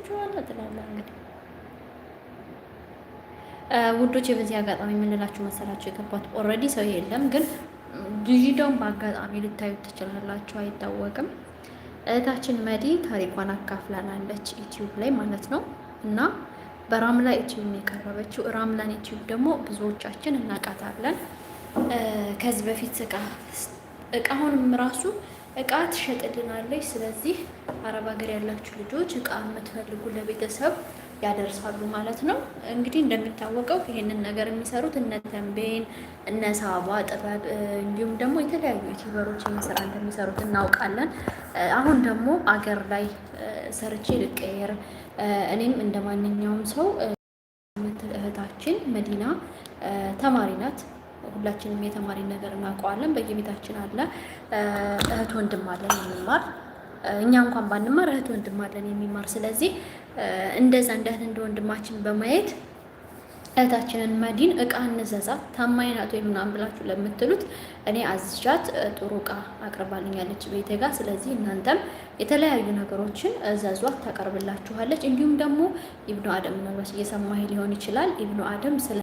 ትወስዳችኋለህ ትላለህ። እንግዲህ ውዶች በዚህ አጋጣሚ የምንላችሁ መሰላችሁ የገባት ኦልሬዲ ሰው የለም፣ ግን ዲጂታውን በአጋጣሚ ልታዩት ትችላላችሁ፣ አይታወቅም። እህታችን መዲ ታሪኳን አካፍላናለች ዩቲዩብ ላይ ማለት ነው። እና በራምላ ዩቲዩብ ነው የቀረበችው። ራምላን ዩቲዩብ ደግሞ ብዙዎቻችን እናውቃታለን። ከዚህ በፊት እቃውንም ራሱ እቃ ትሸጥልናለች። ስለዚህ አረብ ሀገር ያላችሁ ልጆች እቃ የምትፈልጉ ለቤተሰብ ያደርሳሉ ማለት ነው። እንግዲህ እንደሚታወቀው ይሄንን ነገር የሚሰሩት እነ ተንቤን እነ ሳባ ጥበብ እንዲሁም ደግሞ የተለያዩ ዩቲዩበሮች ስራ እንደሚሰሩት እናውቃለን። አሁን ደግሞ አገር ላይ ሰርቼ ልቀየር እኔም እንደ ማንኛውም ሰው ምትል እህታችን መዲና ተማሪ ናት። ሁላችንም የተማሪ ነገር እናውቀዋለን። በየቤታችን አለ እህት ወንድም አለን የሚማር፣ እኛ እንኳን ባንማር እህት ወንድም አለን የሚማር። ስለዚህ እንደዛ እንደ እህት እንደ ወንድማችን በማየት እህታችንን መዲን እቃ እንዘዛት ታማኝ ናት ወይ ምናምን ብላችሁ ለምትሉት እኔ አዝዣት ጥሩ እቃ አቅርባልኛለች ቤቴ ጋር። ስለዚህ እናንተም የተለያዩ ነገሮችን እዘዟት ታቀርብላችኋለች። እንዲሁም ደግሞ ኢብኑ አደም ምናልባት እየሰማህ ሊሆን ይችላል። ኢብኑ አደም